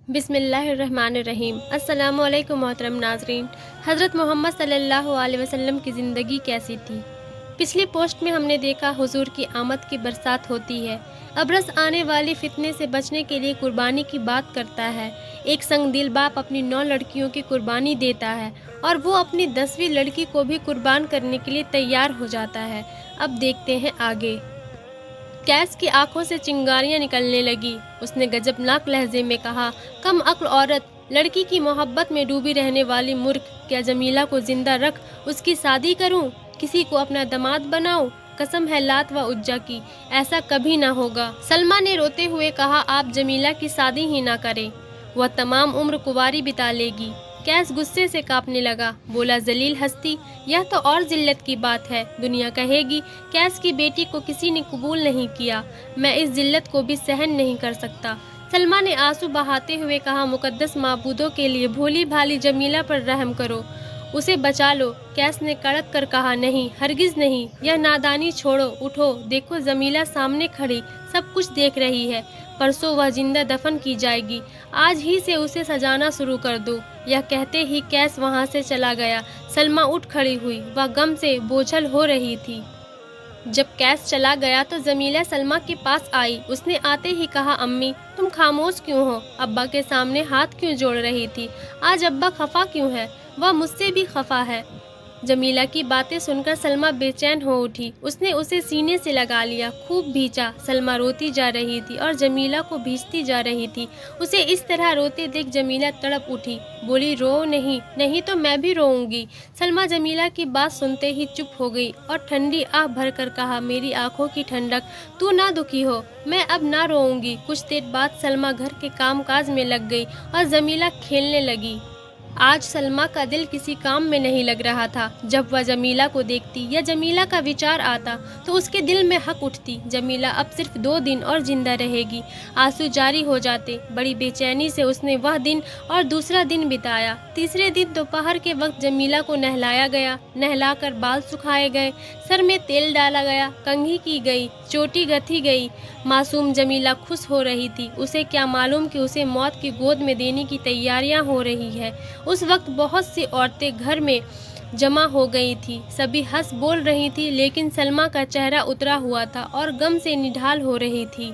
बिस्मिल्लाहिर्रहमानिर्रहीम। अस्सलाम वालेकुम मोहतरम नाज़रीन। हज़रत मोहम्मद सल्लल्लाहु अलैहि वसल्लम की ज़िंदगी कैसी थी? पिछली पोस्ट में हमने देखा हुजूर की आमद की बरसात होती है। अबरस आने वाली फितने से बचने के लिए कुर्बानी की बात करता है। एक संग दिल बाप अपनी 9 लड़कियों की कुर्बानी देता है और वो अपनी 10वीं लड़की को भी कुर्बान करने के लिए तैयार हो जाता है। अब देखते हैं आगे। कैस की आंखों से चिंगारियां निकलने लगी। उसने गजबनाक लहजे में कहा, कम अक्ल औरत, लड़की की मोहब्बत में डूबी रहने वाली मूर्ख, क्या जमीला को जिंदा रख उसकी शादी करूं? किसी को अपना दामाद बनाऊं? कसम है लात व उज्जा की, ऐसा कभी ना होगा। सलमा ने रोते हुए कहा, आप जमीला की शादी ही ना करें, वह तमाम उम्र कुंवारी बिता लेगी। कैस गुस्से से कांपने लगा। बोला, जलील हस्ती, यह तो और जिल्लत की बात है। दुनिया कहेगी कैस की बेटी को किसी ने कबूल नहीं किया। मैं इस जिल्लत को भी सहन नहीं कर सकता। सलमा ने आंसू बहाते हुए कहा, मुकद्दस माबूदों के लिए भोली भाली जमीला पर रहम करो, उसे बचा लो। कैस ने कड़क कर कहा, नहीं, हरगिज नहीं, यह नादानी छोड़ो, उठो, देखो जमीला सामने खड़ी सब कुछ देख रही है। परसों वह जिंदा दफन की जाएगी, आज ही से उसे सजाना शुरू कर दो। यह कहते ही कैस वहां से चला गया। सलमा उठ खड़ी हुई, वह गम से बोझल हो रही थी। जब कैस चला गया तो जमीला सलमा के पास आई। उसने आते ही कहा, अम्मी तुम खामोश क्यों हो? अब्बा के सामने हाथ क्यों जोड़ रही थी? आज अब्बा खफा क्यों है? वह मुझसे भी खफा है। जमीला की बातें सुनकर सलमा बेचैन हो उठी। उसने उसे सीने से लगा लिया, खूब भींचा। सलमा रोती जा रही थी और जमीला को भींचती जा रही थी। उसे इस तरह रोते देख जमीला तड़प उठी, बोली, रो नहीं, नहीं तो मैं भी रोऊंगी। सलमा जमीला की बात सुनते ही चुप हो गई और ठंडी आह भरकर कहा, मेरी आंखों की ठंडक, तू ना दुखी हो, मैं अब ना रोऊंगी। कुछ देर बाद सलमा घर के कामकाज में लग गई और जमीला खेलने लगी। आज सलमा का दिल किसी काम में नहीं लग रहा था। जब वह जमीला को देखती या जमीला का विचार आता तो उसके दिल में हक उठती, जमीला अब सिर्फ 2 दिन और जिंदा रहेगी। आंसू जारी हो जाते। बड़ी बेचैनी से उसने वह दिन और दूसरा दिन बिताया। तीसरे दिन दोपहर के वक्त जमीला को नहलाया गया, नहलाकर बाल सुखाए गए, सर में तेल डाला गया, कंघी की गई, चोटी गथी गई। मासूम जमीला खुश हो रही थी। उसे क्या मालूम कि उसे मौत की गोद में देने की तैयारियां हो रही है। उस वक्त बहुत सी औरतें घर में जमा हो गई थी। सभी हंस बोल रही थी, लेकिन सलमा का चेहरा उतरा हुआ था और गम से निढाल हो रही थी।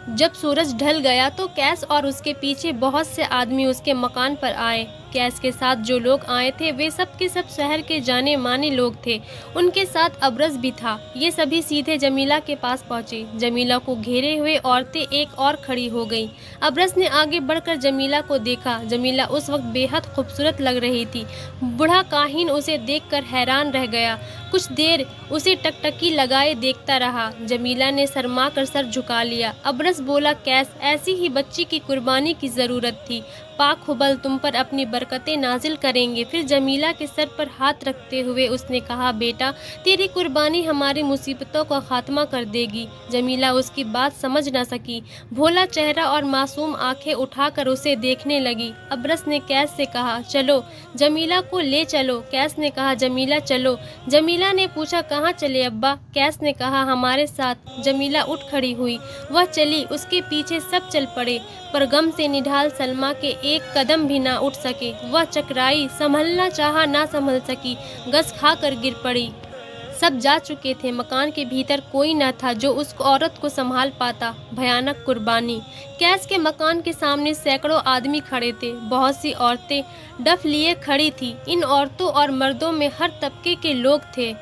जब सूरज ढल गया तो कैस और उसके पीछे बहुत से आदमी उसके मकान पर आए। कैस के साथ जो लोग आए थे वे सब के सब शहर के जाने माने लोग थे। उनके साथ अबरस भी था। ये सभी सीधे जमीला के पास पहुंचे। जमीला को घेरे हुए औरतें एक और खड़ी हो गईं। अबरस ने आगे बढ़कर जमीला को देखा। जमीला उस वक्त बेहद खूबसूरत लग रही थी। बूढ़ा काहिन उसे देखकर हैरान रह गया। कुछ देर उसे टकटकी लगाए देखता रहा। जमीला ने शर्मा कर सर झुका लिया। अबरस बोला, कैस, ऐसी ही बच्ची की कुर्बानी की ज़रूरत थी। पाक हुबल तुम पर अपनी बरकतें नाजिल करेंगे। फिर जमीला के सर पर हाथ रखते हुए उसने कहा, बेटा, तेरी कुर्बानी हमारी मुसीबतों का खात्मा कर देगी। जमीला उसकी बात समझ न सकी। भोला चेहरा और मासूम आंखें उठाकर उसे देखने लगी। अबरस ने कैस से कहा, चलो, जमीला को ले चलो। कैस ने कहा, जमीला चलो। जमीला ने पूछा, कहाँ चले अब्बा? कैस ने कहा, हमारे साथ। जमीला उठ खड़ी हुई। वह चली, उसके पीछे सब चल पड़े, पर गम से निढाल सलमा के एक कदम भी ना उठ सके। वह चकराई, संभलना चाहा, ना संभल सकी, गस खाकर गिर पड़ी। सब जा चुके थे। मकान के भीतर कोई न था जो उस औरत को संभाल पाता। भयानक कुर्बानी। कैस के मकान के सामने सैकड़ों आदमी खड़े थे। बहुत सी औरतें डफ लिए खड़ी थी। इन औरतों और मर्दों में हर तबके के लोग थे।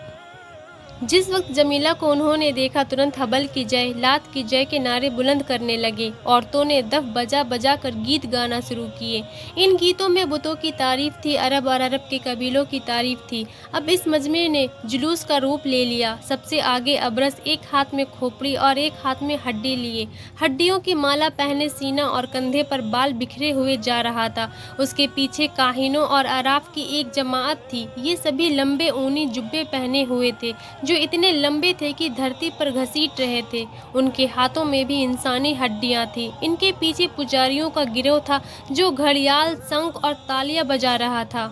जिस वक्त जमीला को उन्होंने देखा, तुरंत हबल की जय, लात की जय के नारे बुलंद करने लगे। औरतों ने दफ बजा बजा कर गीत गाना शुरू किए। इन गीतों में बुतों की तारीफ थी, अरब और अरब के कबीलों की तारीफ थी। अब इस मजमे ने जुलूस का रूप ले लिया। सबसे आगे अबरस, एक हाथ में खोपड़ी और एक हाथ में हड्डी लिए, हड्डियों की माला पहने, सीना और कंधे पर बाल बिखरे हुए जा रहा था। उसके पीछे काहिनों और अराफ की एक जमात थी। ये सभी लंबे ऊनी जुब्बे पहने हुए थे, जो इतने लंबे थे कि धरती पर घसीट रहे थे। उनके हाथों में भी इंसानी हड्डियां थी। इनके पीछे पुजारियों का गिरोह था जो घड़ियाल, शंख और तालियां बजा रहा था।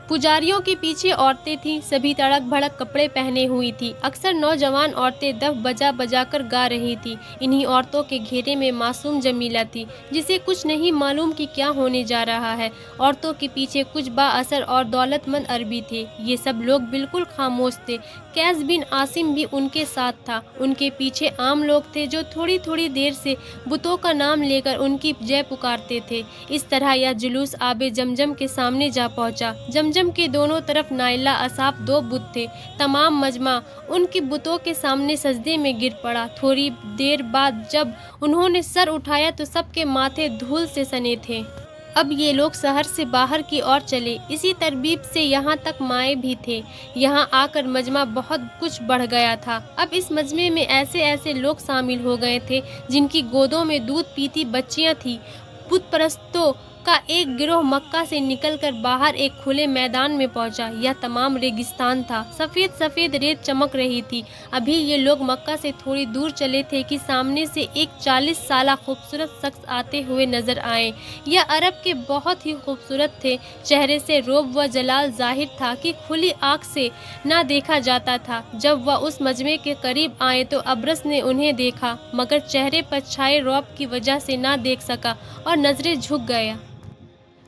पुजारियों के पीछे औरतें थीं, सभी तड़क भड़क कपड़े पहने हुई थी। अक्सर नौजवान औरतें दफ बजा बजा कर गा रही थी। इन्हीं औरतों के घेरे में मासूम जमीला थी, जिसे कुछ नहीं मालूम कि क्या होने जा रहा है। औरतों के पीछे कुछ बाअसर और दौलतमंद अरबी थे। ये सब लोग बिल्कुल खामोश थे। कैस बिन आसिम भी उनके साथ था। उनके पीछे आम लोग थे जो थोड़ी थोड़ी देर से बुतों का नाम लेकर उनकी जय पुकारते थे। इस तरह यह जुलूस आबे जमजम के सामने जा पहुंचा। जमजम के दोनों तरफ नाइला असाफ दो बुत थे। तमाम मजमा उनकी बुतों के सामने सजदे में गिर पड़ा। थोड़ी देर बाद जब उन्होंने सर उठाया तो सबके माथे धूल से सने थे। अब ये लोग शहर से बाहर की ओर चले। इसी तरतीब से यहाँ तक माए भी थे। यहाँ आकर मजमा बहुत कुछ बढ़ गया था। अब इस मजमे में ऐसे ऐसे लोग शामिल हो गए थे जिनकी गोदों में दूध पीती बच्चियाँ थीं। बुत परस्तों का एक गिरोह मक्का से निकलकर बाहर एक खुले मैदान में पहुंचा। यह तमाम रेगिस्तान था। सफ़ेद सफ़ेद रेत चमक रही थी। अभी ये लोग मक्का से थोड़ी दूर चले थे कि सामने से एक 40 साला खूबसूरत शख्स आते हुए नजर आए। यह अरब के बहुत ही खूबसूरत थे। चेहरे से रोब व जलाल जाहिर था कि खुली आँख से ना देखा जाता था। जब वह उस मजमे के करीब आए तो अब्रस ने उन्हें देखा, मगर चेहरे पर छाए रौब की वजह से ना देख सका और नजरें झुक गया।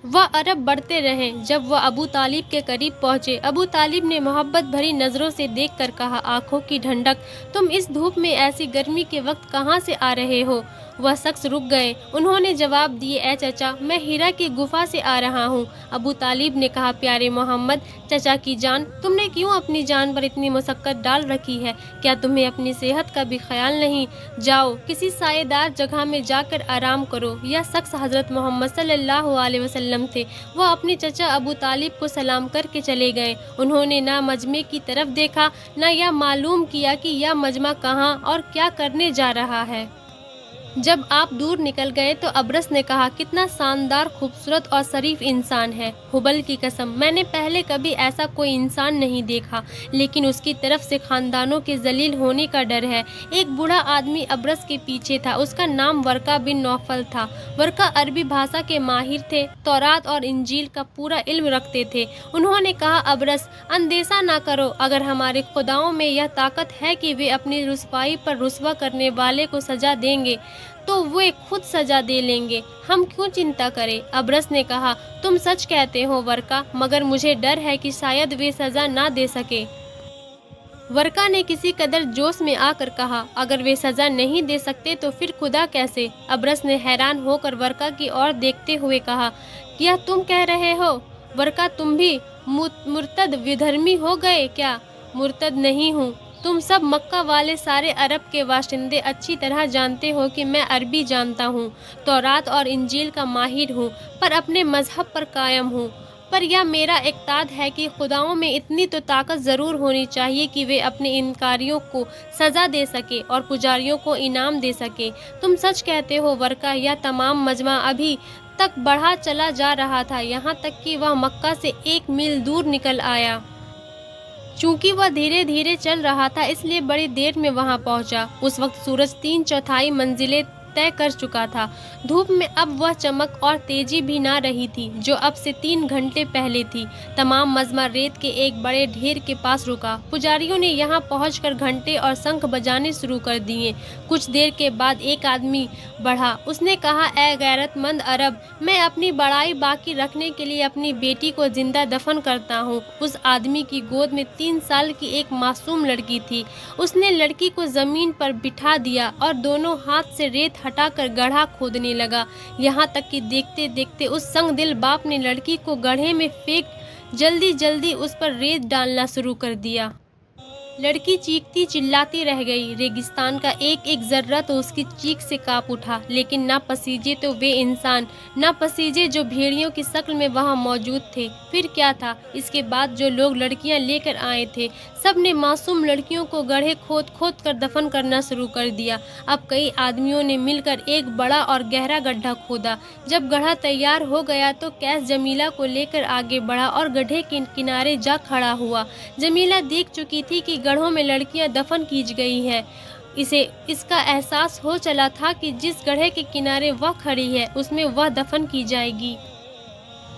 वह अरब बढ़ते रहे। जब वह अबू तालिब के करीब पहुंचे, अबू तालिब ने मोहब्बत भरी नज़रों से देखकर कहा, आंखों की ठंडक, तुम इस धूप में ऐसी गर्मी के वक्त कहाँ से आ रहे हो? वह शख्स रुक गए। उन्होंने जवाब दिए, ए चचा, मैं हीरा की गुफा से आ रहा हूँ। अबू तालिब ने कहा, प्यारे मोहम्मद, चचा की जान, तुमने क्यों अपनी जान पर इतनी मुशक्कत डाल रखी है? क्या तुम्हें अपनी सेहत का भी ख्याल नहीं? जाओ, किसी सायेदार जगह में जाकर आराम करो। यह शख्स हज़रत मोहम्मद सल्लल्लाहु अलैहि वसल्लम थे। वह अपने चचा अबू तालिब को सलाम करके चले गए। उन्होंने ना मजमे की तरफ देखा, ना यह मालूम किया कि यह मजमा कहाँ और क्या करने जा रहा है। जब आप दूर निकल गए तो अब्रस ने कहा, कितना शानदार, खूबसूरत और शरीफ इंसान है। हुबल की कसम, मैंने पहले कभी ऐसा कोई इंसान नहीं देखा, लेकिन उसकी तरफ से खानदानों के जलील होने का डर है। एक बूढ़ा आदमी अब्रस के पीछे था। उसका नाम वर्का बिन नौफल था। वर्का अरबी भाषा के माहिर थे, तौरात और इंजील का पूरा इल्म रखते थे। उन्होंने कहा, अब्रस, अंदेशा ना करो। अगर हमारे खुदाओं में यह ताकत है कि वे अपनी रुसवाई पर रुसवा करने वाले को सजा देंगे, तो वे खुद सजा दे लेंगे। हम क्यों चिंता करें? अब्रस ने कहा, तुम सच कहते हो वर्का, मगर मुझे डर है कि शायद वे सजा ना दे सके। वर्का ने किसी कदर जोश में आकर कहा, अगर वे सजा नहीं दे सकते तो फिर खुदा कैसे? अब्रस ने हैरान होकर वर्का की ओर देखते हुए कहा, क्या तुम कह रहे हो? वर्का, तुम भी मुर्तद विधर्मी हो गए क्या? मुर्तद नहीं हूँ। तुम सब मक्का वाले सारे अरब के बाशिंदे अच्छी तरह जानते हो कि मैं अरबी जानता हूँ, तौरात और इंजील का माहिर हूँ, पर अपने मजहब पर कायम हूँ। पर यह मेरा इक़्तिदाद है कि खुदाओं में इतनी तो ताकत ज़रूर होनी चाहिए कि वे अपने इनकारियों को सज़ा दे सके और पुजारियों को इनाम दे सके। तुम सच कहते हो वर्का। यह तमाम मजमा अभी तक बढ़ा चला जा रहा था, यहाँ तक कि वह मक्का से 1 मील दूर निकल आया। चूंकि वह धीरे धीरे चल रहा था, इसलिए बड़ी देर में वहां पहुंचा। उस वक्त सूरज 3/4 मंजिलें तय कर चुका था। धूप में अब वह चमक और तेजी भी ना रही थी जो अब से 3 घंटे पहले थी। तमाम मजमा रेत के एक बड़े ढेर के पास रुका। पुजारियों ने यहाँ पहुंचकर घंटे और शंख बजाने शुरू कर दिए। कुछ देर के बाद एक आदमी बढ़ा। उसने कहा, ए गैरतमंद अरब, मैं अपनी बड़ाई बाकी रखने के लिए अपनी बेटी को जिंदा दफन करता हूँ। उस आदमी की गोद में 3 साल की एक मासूम लड़की थी। उसने लड़की को जमीन पर बिठा दिया और दोनों हाथ से रेत हटाकर गड्ढा खोदने लगा। यहाँ तक कि देखते देखते उस संगदिल बाप ने लड़की को गड्ढे में फेंक जल्दी जल्दी उस पर रेत डालना शुरू कर दिया। लड़की चीखती चिल्लाती रह गई। रेगिस्तान का एक एक जर्रा तो उसकी चीख से कांप उठा, लेकिन ना पसीजे तो वे इंसान, ना पसीजे जो भेड़ियों की शक्ल में वहां मौजूद थे। फिर क्या था? इसके बाद जो लोग लड़कियां लेकर आए थे, सब ने मासूम लड़कियों को गड्ढे खोद खोद कर दफन करना शुरू कर दिया। अब कई आदमियों ने मिलकर एक बड़ा और गहरा गड्ढा खोदा। जब गड्ढा तैयार हो गया तो कैस जमीला को लेकर आगे बढ़ा और गड्ढे के किनारे जा खड़ा हुआ। जमीला देख चुकी थी कि गड्ढों में लड़कियां दफन की गई है। इसे इसका एहसास हो चला था कि जिस गड्ढे के किनारे वह खड़ी है उसमें वह दफन की जाएगी।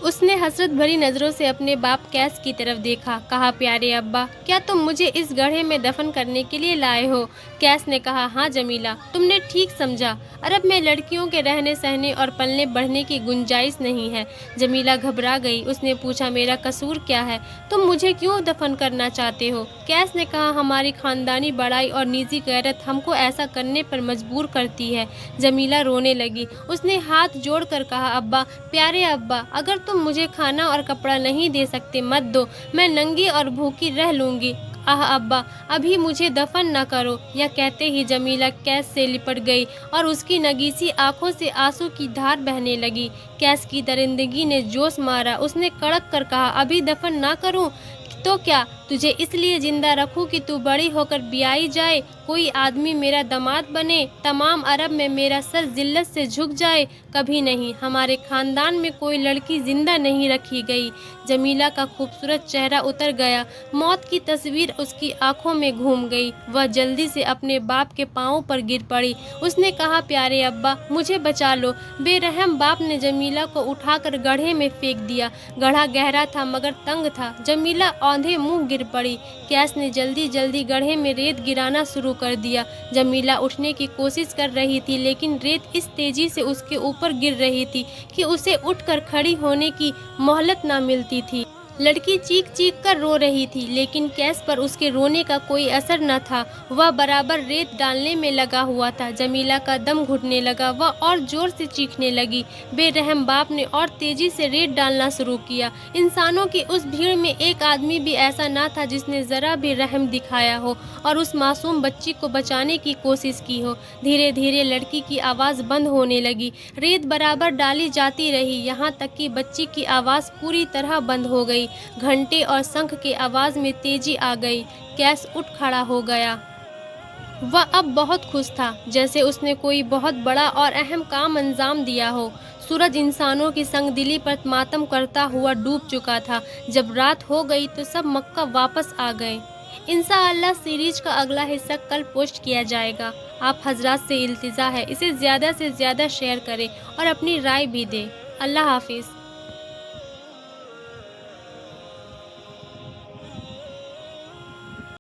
اس نے حسرت بھری نظروں سے اپنے باپ قیس کی طرف دیکھا، کہا پیارے ابا، کیا تم مجھے اس گڑھے میں دفن کرنے کے لیے لائے ہو؟ قیس نے کہا ہاں جمیلہ، تم نے ٹھیک سمجھا، عرب میں لڑکیوں کے رہنے سہنے اور پلنے بڑھنے کی گنجائش نہیں ہے۔ جمیلہ گھبرا گئی، اس نے پوچھا میرا قصور کیا ہے؟ تم مجھے کیوں دفن کرنا چاہتے ہو؟ قیس نے کہا ہماری خاندانی بڑائی اور نجی غیرت ہم کو ایسا کرنے پر مجبور کرتی ہے۔ جمیلہ رونے لگی، اس نے ہاتھ جوڑ کر کہا ابا، پیارے ابا، اگر تم مجھے کھانا اور کپڑا نہیں دے سکتے مت دو، میں ننگی اور بھوکی رہ لوں گی۔ آہ ابا، ابھی مجھے دفن نہ کرو۔ یہ کہتے ہی جمیلہ قیس سے لپٹ گئی اور اس کی نگیسی آنکھوں سے آنسو کی دھار بہنے لگی۔ قیس کی درندگی نے جوش مارا، اس نے کڑک کر کہا ابھی دفن نہ کروں تو کیا تجھے اس لیے زندہ رکھوں کہ تو بڑی ہو کر بیائی جائے، کوئی آدمی میرا داماد بنے، تمام عرب میں میرا سر ذلت سے جھک جائے؟ کبھی نہیں، ہمارے خاندان میں کوئی لڑکی زندہ نہیں رکھی گئی۔ جمیلہ کا خوبصورت چہرہ اتر گیا، موت کی تصویر اس کی آنکھوں میں گھوم گئی، وہ جلدی سے اپنے باپ کے پاؤں پر گر پڑی۔ اس نے کہا پیارے ابا، مجھے بچا لو۔ بے رحم باپ نے جمیلہ کو اٹھا کر گڑھے میں پھینک دیا۔ گڑھا گہرا تھا مگر تنگ تھا، جمیلہ اوندھے منہ گر پڑی۔ قیس نے جلدی جلدی گڑھے میں ریت گرانا شروع کر دیا۔ جمیلہ اٹھنے کی کوشش کر رہی تھی لیکن ریت اس تیزی سے اس کے اوپر گر رہی تھی کہ اسے اٹھ کر کھڑی ہونے کی مہلت نہ ملتی تھی۔ لڑکی چیخ چیخ کر رو رہی تھی لیکن قیس پر اس کے رونے کا کوئی اثر نہ تھا، وہ برابر ریت ڈالنے میں لگا ہوا تھا۔ جمیلہ کا دم گھٹنے لگا، وہ اور زور سے چیخنے لگی۔ بے رحم باپ نے اور تیزی سے ریت ڈالنا شروع کیا۔ انسانوں کی اس بھیڑ میں ایک آدمی بھی ایسا نہ تھا جس نے ذرا بھی رحم دکھایا ہو اور اس معصوم بچی کو بچانے کی کوشش کی ہو۔ دھیرے دھیرے لڑکی کی آواز بند ہونے لگی، ریت برابر ڈالی جاتی رہی یہاں تک کہ بچی کی آواز پوری طرح بند ہو گئی۔ گھنٹے اور شنکھ کی آواز میں تیزی آ گئی۔ قیس اٹھ کھڑا ہو گیا۔ وہ اب بہت خوش تھا، جیسے اس نے کوئی بہت بڑا اور اہم کام انجام دیا ہو۔ سورج انسانوں کی سنگ دلی پر ماتم کرتا ہوا ڈوب چکا تھا۔ جب رات ہو گئی تو سب مکہ واپس آ گئے۔ انشاءاللہ سیریز کا اگلا حصہ کل پوسٹ کیا جائے گا۔ آپ حضرات سے التجا ہے اسے زیادہ سے زیادہ شیئر کریں اور اپنی رائے بھی دیں۔ اللہ حافظ۔